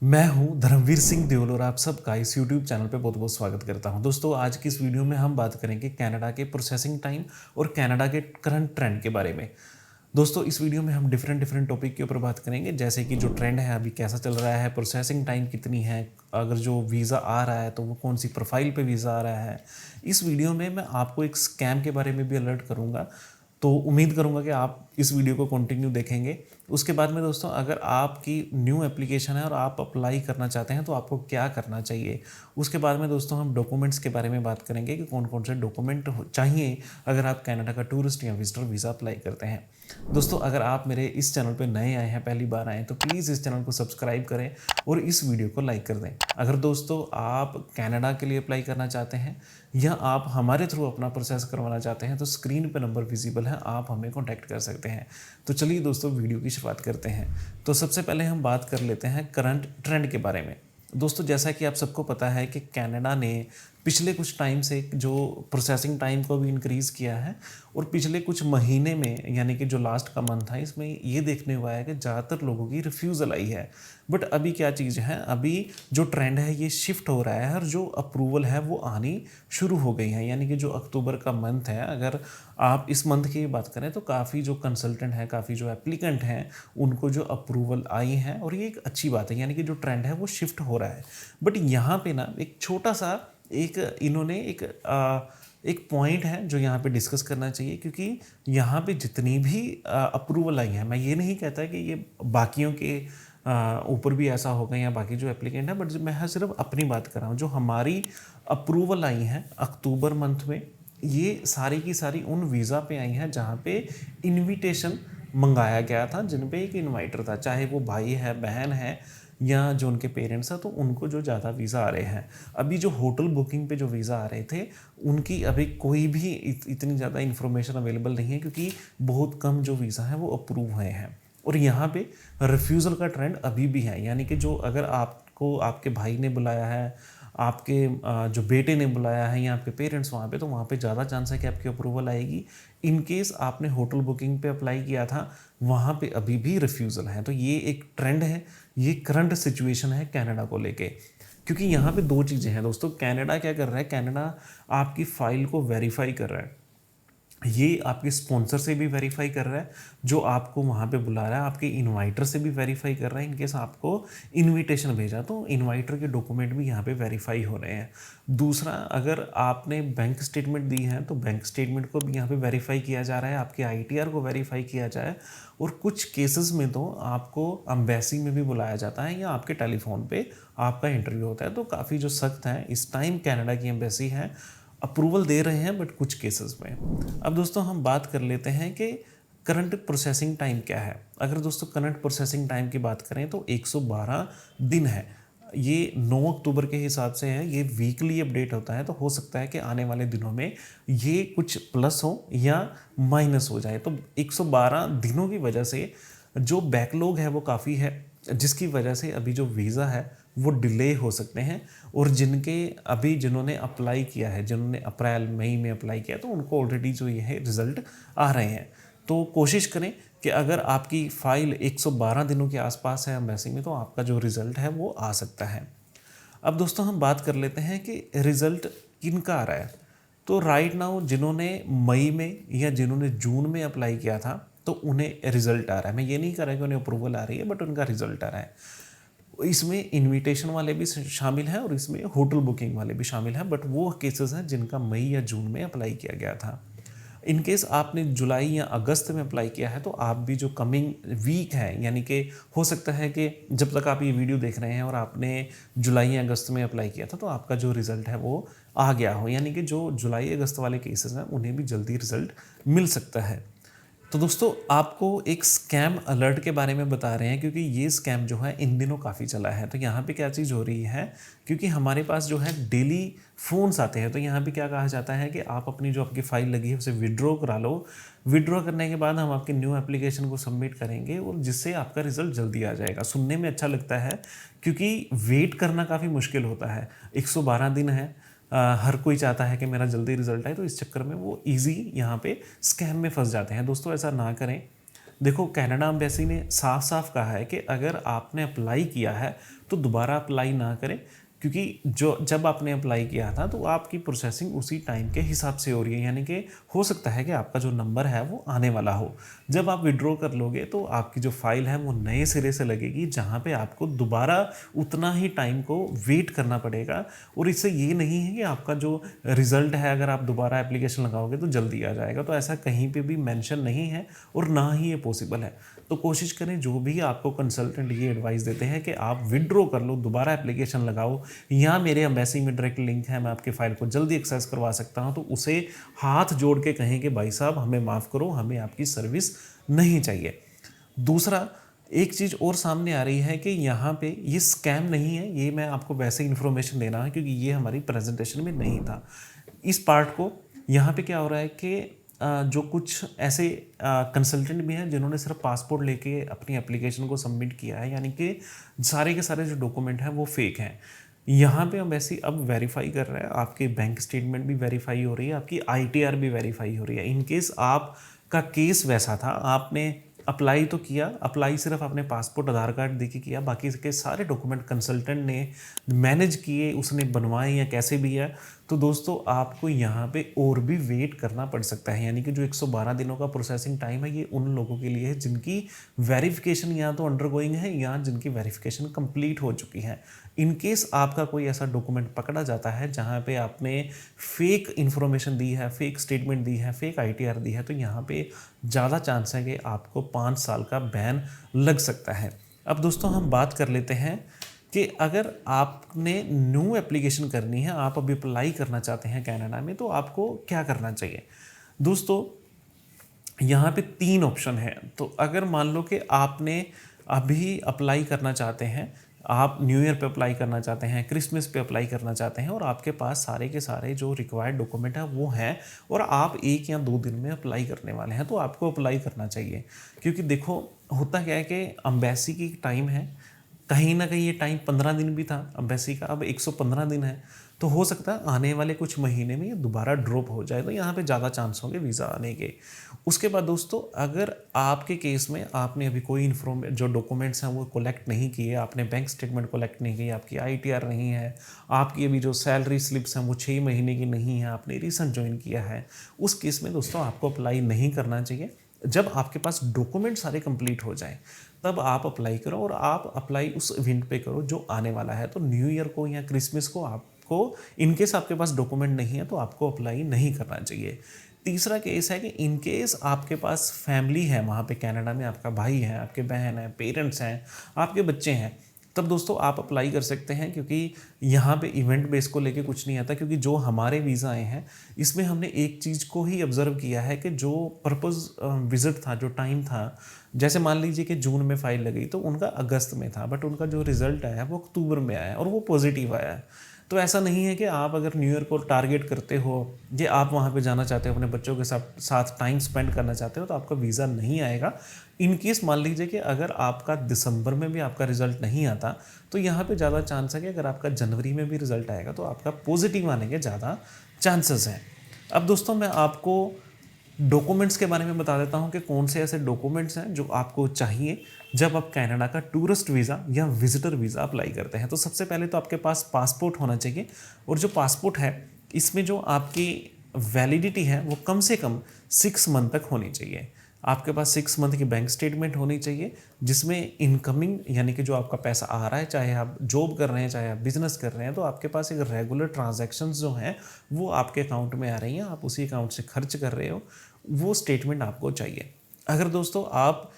मैं हूं धर्मवीर सिंह देओल और आप सबका इस यूट्यूब चैनल पे बहुत बहुत स्वागत करता हूं। दोस्तों, आज की इस वीडियो में हम बात करेंगे कनाडा के प्रोसेसिंग टाइम और कनाडा के करंट ट्रेंड के बारे में। दोस्तों, इस वीडियो में हम डिफरेंट डिफरेंट टॉपिक के ऊपर बात करेंगे, जैसे कि जो ट्रेंड है अभी कैसा चल रहा है, प्रोसेसिंग टाइम कितनी है, अगर जो वीज़ा आ रहा है तो वो कौन सी प्रोफाइल पे वीज़ा आ रहा है। इस वीडियो में मैं आपको एक स्कैम के बारे में भी अलर्ट करूँगा, तो उम्मीद करूँगा कि आप इस वीडियो को कंटिन्यू देखेंगे। उसके बाद में दोस्तों, अगर आपकी न्यू एप्लीकेशन है और आप अप्लाई करना चाहते हैं तो आपको क्या करना चाहिए। उसके बाद में दोस्तों हम डॉक्यूमेंट्स के बारे में बात करेंगे कि कौन कौन से डॉक्यूमेंट चाहिए अगर आप कनाडा का टूरिस्ट या विजिटर वीज़ा अप्लाई करते हैं। दोस्तों, अगर आप मेरे इस चैनल पर नए आए हैं, पहली बार आए हैं, तो प्लीज़ इस चैनल को सब्सक्राइब करें और इस वीडियो को लाइक कर दें। अगर दोस्तों आप कनाडा के लिए अप्लाई करना चाहते हैं या आप हमारे थ्रू अपना प्रोसेस करवाना चाहते हैं तो स्क्रीन पे नंबर विजिबल है, आप हमें कॉन्टैक्ट कर सकते हैं। तो चलिए दोस्तों, वीडियो की शुरुआत करते हैं। तो सबसे पहले हम बात कर लेते हैं करंट ट्रेंड के बारे में। दोस्तों, जैसा कि आप सबको पता है कि कनाडा ने पिछले कुछ टाइम से जो प्रोसेसिंग टाइम को भी इंक्रीज़ किया है और पिछले कुछ महीने में, यानी कि जो लास्ट का मंथ था, इसमें ये देखने हुआ है कि ज़्यादातर लोगों की रिफ्यूज़ल आई है। बट अभी क्या चीज़ है, अभी जो ट्रेंड है ये शिफ्ट हो रहा है और जो अप्रूवल है वो आनी शुरू हो गई है। यानी कि जो अक्टूबर का मंथ है, अगर आप इस मंथ की बात करें तो काफ़ी जो कंसल्टेंट हैं, काफ़ी जो एप्लीकेंट हैं, उनको जो अप्रूवल आई है और ये एक अच्छी बात है। यानी कि जो ट्रेंड है वो शिफ्ट हो रहा है। बट यहाँ पे ना एक छोटा सा इन्होंने एक पॉइंट है जो यहाँ पे डिस्कस करना चाहिए, क्योंकि यहाँ पे जितनी भी अप्रूवल आई है, मैं ये नहीं कहता कि ये बाकियों के ऊपर भी ऐसा होगा या बाकी जो एप्लीकेंट है, बट मैं सिर्फ अपनी बात कर रहा हूँ। जो हमारी अप्रूवल आई है अक्टूबर मंथ में, ये सारी की सारी उन वीज़ा पे आई हैं जहाँ पे इनविटेशन मंगाया गया था, जिन पे एक इन्वाइटर था, चाहे वो भाई है, बहन है या जो उनके पेरेंट्स हैं, तो उनको जो ज़्यादा वीज़ा आ रहे हैं। अभी जो होटल बुकिंग पे जो वीज़ा आ रहे थे, उनकी अभी कोई भी इतनी ज़्यादा इन्फॉर्मेशन अवेलेबल नहीं है, क्योंकि बहुत कम जो वीज़ा है वो अप्रूव हुए हैं। और यहाँ पे रिफ्यूज़ल का ट्रेंड अभी भी है। यानी कि जो अगर आपको आपके भाई ने बुलाया है, आपके जो बेटे ने बुलाया है या आपके पेरेंट्स वहाँ पे, तो वहाँ पे ज़्यादा चांस है कि आपकी अप्रूवल आएगी। इन केस आपने होटल बुकिंग पे अप्लाई किया था, वहाँ पे अभी भी रिफ्यूज़ल है। तो ये एक ट्रेंड है, ये करंट सिचुएशन है कनाडा को लेके। क्योंकि यहाँ पे दो चीज़ें हैं दोस्तों। कनाडा क्या कर रहा है, कनाडा आपकी फ़ाइल को वेरीफाई कर रहा है। ये आपके स्पॉन्सर से भी वेरीफाई कर रहा है, जो आपको वहाँ पे बुला रहा है, आपके इनवाइटर से भी वेरीफाई कर रहा है। इनकेस आपको इनविटेशन भेजा तो इनवाइटर के डॉक्यूमेंट भी यहाँ पे वेरीफाई हो रहे हैं। दूसरा, अगर आपने बैंक स्टेटमेंट दी है तो बैंक स्टेटमेंट को भी यहाँ पे वेरीफाई किया जा रहा है, आपके आईटीआर को वेरीफाई किया जाए। और कुछ केसेस में तो आपको अम्बेसी में भी बुलाया जाता है या आपके टेलीफोन पे आपका इंटरव्यू होता है। तो काफ़ी जो सख्त है इस टाइम कनाडा की एम्बेसी है, अप्रूवल दे रहे हैं बट कुछ केसेस में। अब दोस्तों हम बात कर लेते हैं कि करंट प्रोसेसिंग टाइम क्या है। अगर दोस्तों करंट प्रोसेसिंग टाइम की बात करें तो 112 दिन है। ये 9 अक्टूबर के हिसाब से है, ये वीकली अपडेट होता है। तो हो सकता है कि आने वाले दिनों में ये कुछ प्लस हो या माइनस हो जाए। तो 112 दिनों की वजह से जो बैकलॉग है वो काफ़ी है, जिसकी वजह से अभी जो वीज़ा है वो डिले हो सकते हैं। और जिन्होंने अप्लाई किया है, जिन्होंने अप्रैल मई में अप्लाई किया, तो उनको ऑलरेडी जो ये है रिज़ल्ट आ रहे हैं। तो कोशिश करें कि अगर आपकी फ़ाइल 112 दिनों के आसपास है एम्बेसी में, तो आपका जो रिज़ल्ट है वो आ सकता है। अब दोस्तों हम बात कर लेते हैं कि रिज़ल्ट किनका आ रहा है। तो राइट नाउ जिन्होंने मई में या जिन्होंने जून में अप्लाई किया था, तो उन्हें रिज़ल्ट आ रहा है। मैं ये नहीं कर रहा कि उन्हें अप्रूवल आ रही है, बट उनका रिज़ल्ट आ रहा है। इसमें इनविटेशन वाले भी शामिल हैं और इसमें होटल बुकिंग वाले भी शामिल हैं, बट वो केसेस हैं जिनका मई या जून में अप्लाई किया गया था। इन केस आपने जुलाई या अगस्त में अप्लाई किया है, तो आप भी जो कमिंग वीक है, यानी कि हो सकता है कि जब तक आप ये वीडियो देख रहे हैं और आपने जुलाई या अगस्त में अप्लाई किया था, तो आपका जो रिज़ल्ट है वो आ गया हो। यानी कि जो जुलाई अगस्त वाले केसेस हैं उन्हें भी जल्दी रिज़ल्ट मिल सकता है। तो दोस्तों, आपको एक स्कैम अलर्ट के बारे में बता रहे हैं, क्योंकि ये स्कैम जो है इन दिनों काफ़ी चला है। तो यहाँ पे क्या चीज़ हो रही है, क्योंकि हमारे पास जो है डेली फ़ोन्स आते हैं, तो यहाँ पे क्या कहा जाता है कि आप अपनी जो आपकी फ़ाइल लगी है उसे विड्रॉ करा लो। विड्रॉ करने के बाद हम आपकी न्यू एप्लीकेशन को सबमिट करेंगे और जिससे आपका रिज़ल्ट जल्दी आ जाएगा। सुनने में अच्छा लगता है, क्योंकि वेट करना काफ़ी मुश्किल होता है। 112 दिन है, हर कोई चाहता है कि मेरा जल्दी रिजल्ट आए, तो इस चक्कर में वो ईजी यहाँ पे स्कैम में फंस जाते हैं। दोस्तों, ऐसा ना करें। देखो कनाडा एम्बेसी ने साफ साफ कहा है कि अगर आपने अप्लाई किया है तो दोबारा अप्लाई ना करें, क्योंकि जो जब आपने अप्लाई किया था तो आपकी प्रोसेसिंग उसी टाइम के हिसाब से हो रही है, यानी कि हो सकता है कि आपका जो नंबर है वो आने वाला हो। जब आप विड्रॉ कर लोगे तो आपकी जो फाइल है वो नए सिरे से लगेगी, जहाँ पे आपको दोबारा उतना ही टाइम को वेट करना पड़ेगा। और इससे ये नहीं है कि आपका जो रिज़ल्ट है अगर आप दोबारा एप्लीकेशन लगाओगे तो जल्दी आ जाएगा, तो ऐसा कहीं पे भी मेंशन नहीं है और ना ही ये पॉसिबल है। तो कोशिश करें, जो भी आपको कंसल्टेंट ये एडवाइस देते हैं कि आप विड्रॉ कर लो, दोबारा एप्लीकेशन लगाओ, या मेरे एम्बेसी में डायरेक्ट लिंक है, मैं आपके फाइल को जल्दी एक्सेस करवा सकता हूं, तो उसे हाथ जोड़ के कहें कि भाई साहब हमें माफ़ करो, हमें आपकी सर्विस नहीं चाहिए। दूसरा, एक चीज़ और सामने आ रही है कि यहाँ पे ये स्कैम नहीं है, ये मैं आपको वैसे इन्फॉर्मेशन दे रहा हूँ क्योंकि ये हमारी प्रेजेंटेशन में नहीं था। इस पार्ट को यहाँ पे क्या हो रहा है कि जो कुछ ऐसे कंसल्टेंट भी हैं जिन्होंने सिर्फ पासपोर्ट लेके अपनी एप्लीकेशन को सबमिट किया है, यानी कि सारे के सारे जो डॉक्यूमेंट हैं वो फेक हैं। यहाँ पे एम्बेसी अब वेरीफाई कर रहा है, आपके बैंक स्टेटमेंट भी वेरीफाई हो रही है, आपकी आईटीआर भी वेरीफाई हो रही है। इन केस आपका केस वैसा था, आपने अप्लाई तो किया, अप्लाई सिर्फ आपने पासपोर्ट आधार कार्ड दे के किया, बाकी के सारे डॉक्यूमेंट कंसल्टेंट ने मैनेज किए, उसने बनवाए या कैसे भी है, तो दोस्तों आपको यहाँ पे और भी वेट करना पड़ सकता है। यानी कि जो 112 दिनों का प्रोसेसिंग टाइम है ये उन लोगों के लिए है जिनकी वेरिफिकेशन या तो अंडरगोइंग है या जिनकी वेरिफिकेशन कंप्लीट हो चुकी है। इन केस आपका कोई ऐसा डॉक्यूमेंट पकड़ा जाता है जहाँ पे आपने फेक इन्फॉर्मेशन दी है, फेक स्टेटमेंट दी है, फेक आईटीआर दी है, तो यहाँ पे ज़्यादा चांस है कि आपको 5 साल का बैन लग सकता है। अब दोस्तों हम बात कर लेते हैं कि अगर आपने न्यू एप्लीकेशन करनी है, आप अभी अप्लाई करना चाहते हैं कनाडा में, तो आपको क्या करना चाहिए। दोस्तों यहाँ पे 3 ऑप्शन है। तो अगर मान लो कि आपने अभी अप्लाई करना चाहते हैं, आप न्यू ईयर पे अप्लाई करना चाहते हैं, क्रिसमस पे अप्लाई करना चाहते हैं और आपके पास सारे के सारे जो रिक्वायर्ड डॉक्यूमेंट है वो हैं और आप 1 या 2 दिन में अप्लाई करने वाले हैं, तो आपको अप्लाई करना चाहिए। क्योंकि देखो होता क्या है कि एम्बेसी की टाइम है, कहीं ना कहीं ये टाइम 15 दिन भी था एम्बेसी का, अब 115 दिन है, तो हो सकता है आने वाले कुछ महीने में ये दोबारा ड्रॉप हो जाए, तो यहाँ पे ज़्यादा चांस होंगे वीज़ा आने के। उसके बाद दोस्तों अगर आपके केस में आपने अभी कोई जो डॉक्यूमेंट्स हैं वो कलेक्ट नहीं किए, आपने बैंक स्टेटमेंट कलेक्ट नहीं किए, आपकी आईटीआर नहीं है, आपकी अभी जो सैलरी स्लिप्स हैं वो 6 महीने की नहीं है, आपने रिसेंट ज्वाइन किया है, उस केस में दोस्तों आपको अप्लाई नहीं करना चाहिए। जब आपके पास डॉक्यूमेंट सारे कंप्लीट हो जाएं तब आप अप्लाई करो और आप अप्लाई उस इवेंट पे करो जो आने वाला है। तो न्यू ईयर को या क्रिसमस को आपको इनकेस आपके पास डॉक्यूमेंट नहीं है तो आपको अप्लाई नहीं करना चाहिए। तीसरा केस है कि इनकेस आपके पास फैमिली है वहाँ पे कनाडा में, आपका भाई है, आपके बहन है, पेरेंट्स हैं, आपके बच्चे हैं, तब दोस्तों आप अप्लाई कर सकते हैं, क्योंकि यहाँ पे इवेंट बेस को लेके कुछ नहीं आता। क्योंकि जो हमारे वीज़ा आए हैं इसमें हमने एक चीज़ को ही ऑब्जर्व किया है कि जो पर्पज़ विज़िट था, जो टाइम था, जैसे मान लीजिए कि जून में फ़ाइल लगी तो उनका अगस्त में था, बट उनका जो रिज़ल्ट आया वो अक्टूबर में आया और वो पॉजिटिव आया है। तो ऐसा नहीं है कि आप अगर न्यू ईयर को टारगेट करते हो, ये आप वहाँ पे जाना चाहते हो, अपने बच्चों के साथ टाइम स्पेंड करना चाहते हो, तो आपका वीज़ा नहीं आएगा। इन केस मान लीजिए कि अगर आपका दिसंबर में भी आपका रिज़ल्ट नहीं आता तो यहाँ पे ज़्यादा चांस है कि अगर आपका जनवरी में भी रिज़ल्ट आएगा तो आपका पॉजिटिव आने के ज़्यादा चांसेस हैं। अब दोस्तों मैं आपको डॉक्यूमेंट्स के बारे में बता देता हूँ कि कौन से ऐसे डॉक्यूमेंट्स हैं जो आपको चाहिए जब आप कनाडा का टूरिस्ट वीज़ा या विजिटर वीज़ा अप्लाई करते हैं। तो सबसे पहले तो आपके पास पासपोर्ट होना चाहिए, और जो पासपोर्ट है इसमें जो आपकी वैलिडिटी है वो कम से कम 6 मंथ तक होनी चाहिए। आपके पास 6 मंथ की बैंक स्टेटमेंट होनी चाहिए जिसमें इनकमिंग यानी कि जो आपका पैसा आ रहा है, चाहे आप जॉब कर रहे हैं चाहे आप बिजनेस कर रहे हैं, तो आपके पास एक रेगुलर ट्रांजैक्शंस जो हैं वो आपके अकाउंट में आ रही हैं, आप उसी अकाउंट से खर्च कर रहे हो, वो स्टेटमेंट आपको चाहिए। अगर दोस्तों आप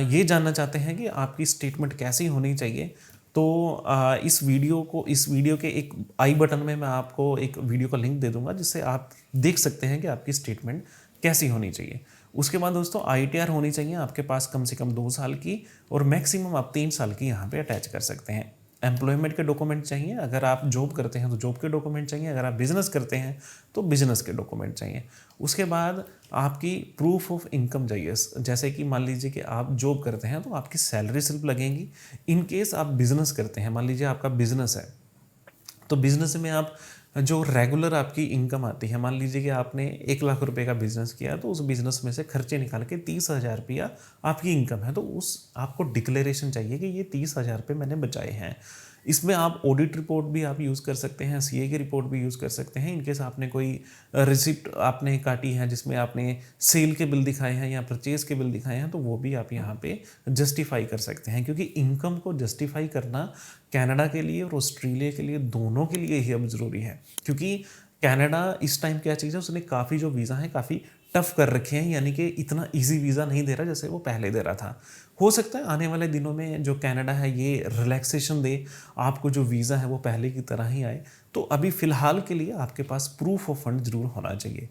ये जानना चाहते हैं कि आपकी स्टेटमेंट कैसी होनी चाहिए, तो इस वीडियो के एक आई बटन में मैं आपको एक वीडियो का लिंक दे दूंगा जिससे आप देख सकते हैं कि आपकी स्टेटमेंट कैसी होनी चाहिए। उसके बाद दोस्तों आईटीआर होनी चाहिए आपके पास कम से कम 2 साल की, और मैक्सिमम आप 3 साल की यहाँ पे अटैच कर सकते हैं। एम्प्लॉयमेंट के डॉक्यूमेंट चाहिए, अगर आप जॉब करते हैं तो जॉब के डॉक्यूमेंट चाहिए, अगर आप बिजनेस करते हैं तो बिजनेस के डॉक्यूमेंट चाहिए। उसके बाद आपकी प्रूफ ऑफ इनकम चाहिए, जैसे कि मान लीजिए कि आप जॉब करते हैं तो आपकी सैलरी स्लिप लगेंगी। इन केस आप बिजनेस करते हैं, मान लीजिए आपका बिजनेस है तो बिजनेस में आप जो रेगुलर आपकी इनकम आती है, मान लीजिए कि आपने 1 लाख रुपए का बिजनेस किया, तो उस बिजनेस में से खर्चे निकाल के 30,000 रुपया आपकी इनकम है, तो उस आपको डिक्लेरेशन चाहिए कि ये 30,000 रुपये मैंने बचाए हैं। इसमें आप ऑडिट रिपोर्ट भी आप यूज़ कर सकते हैं, सीए की रिपोर्ट भी यूज़ कर सकते हैं। इनकेस आपने कोई रिसिप्ट आपने काटी है जिसमें आपने सेल के बिल दिखाए हैं या परचेज के बिल दिखाए हैं, तो वो भी आप यहाँ पे जस्टिफाई कर सकते हैं, क्योंकि इनकम को जस्टिफाई करना कनाडा के लिए और ऑस्ट्रेलिया के लिए दोनों के लिए ही अब ज़रूरी है। क्योंकि कनाडा इस टाइम क्या चीज़ है, उसने काफ़ी जो वीज़ा है काफ़ी टफ कर रखे हैं, यानी कि इतना इजी वीज़ा नहीं दे रहा जैसे वो पहले दे रहा था। हो सकता है आने वाले दिनों में जो कनाडा है ये रिलैक्सेशन दे, आपको जो वीज़ा है वो पहले की तरह ही आए। तो अभी फ़िलहाल के लिए आपके पास प्रूफ ऑफ फंड ज़रूर होना चाहिए।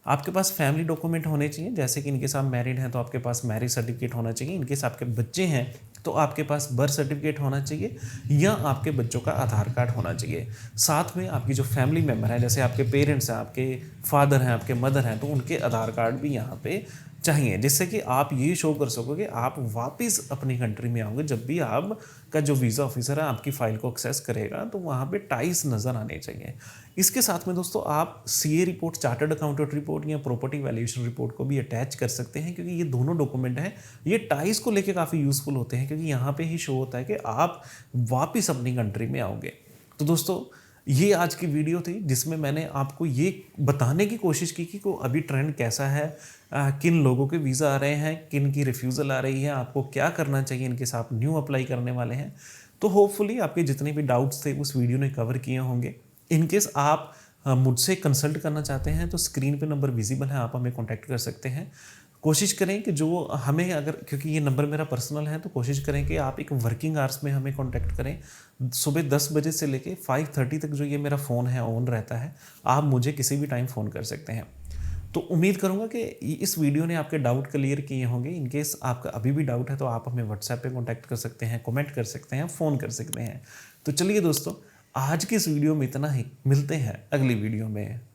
आपके पास फैमिली डॉक्यूमेंट होने चाहिए, जैसे कि इनकेस आप मैरिड हैं तो आपके पास मैरिज सर्टिफिकेट होना चाहिए, इनकेस आपके बच्चे हैं तो आपके पास बर्थ सर्टिफिकेट होना चाहिए या आपके बच्चों का आधार कार्ड होना चाहिए। साथ में आपकी जो फैमिली मेम्बर है, जैसे आपके पेरेंट्स हैं, आपके फादर हैं, आपके मदर हैं, तो उनके आधार कार्ड भी यहाँ पे चाहिए, जिससे कि आप ये शो कर सकोगे आप वापस अपनी कंट्री में आओगे। जब भी आपका जो वीज़ा ऑफिसर है आपकी फ़ाइल को एक्सेस करेगा तो वहाँ पे टाइस नज़र आने चाहिए। इसके साथ में दोस्तों आप CA report, chartered accountant report या प्रॉपर्टी वैल्यूएशन रिपोर्ट को भी अटैच कर सकते हैं, क्योंकि ये दोनों डॉक्यूमेंट हैं, ये टाइस को लेके काफ़ी यूज़फुल होते हैं, क्योंकि यहाँ पे ही शो होता है कि आप वापस अपनी कंट्री में आओगे। तो दोस्तों ये आज की वीडियो थी जिसमें मैंने आपको ये बताने की कोशिश की कि को अभी ट्रेंड कैसा है, किन लोगों के वीज़ा आ रहे हैं, किन की रिफ्यूज़ल आ रही है, आपको क्या करना चाहिए इनकेस आप न्यू अप्लाई करने वाले हैं। तो होपफुली आपके जितने भी डाउट्स थे उस वीडियो ने कवर किए होंगे। इनकेस आप मुझसे कंसल्ट करना चाहते हैं तो स्क्रीन पे नंबर विजिबल है, आप हमें कॉन्टैक्ट कर सकते हैं। कोशिश करें कि जो हमें अगर, क्योंकि ये नंबर मेरा पर्सनल है, तो कोशिश करें कि आप एक वर्किंग आवर्स में हमें कांटेक्ट करें। सुबह 10 बजे से लेके 5:30 तक जो ये मेरा फ़ोन है ऑन रहता है, आप मुझे किसी भी टाइम फ़ोन कर सकते हैं। तो उम्मीद करूँगा कि इस वीडियो ने आपके डाउट क्लियर किए होंगे। इन केस आपका अभी भी डाउट है तो आप हमें व्हाट्सएप पे कांटेक्ट कर सकते हैं, कमेंट कर सकते हैं, फ़ोन कर सकते हैं। तो चलिए दोस्तों, आज की इस वीडियो में इतना ही, मिलते हैं अगली वीडियो में।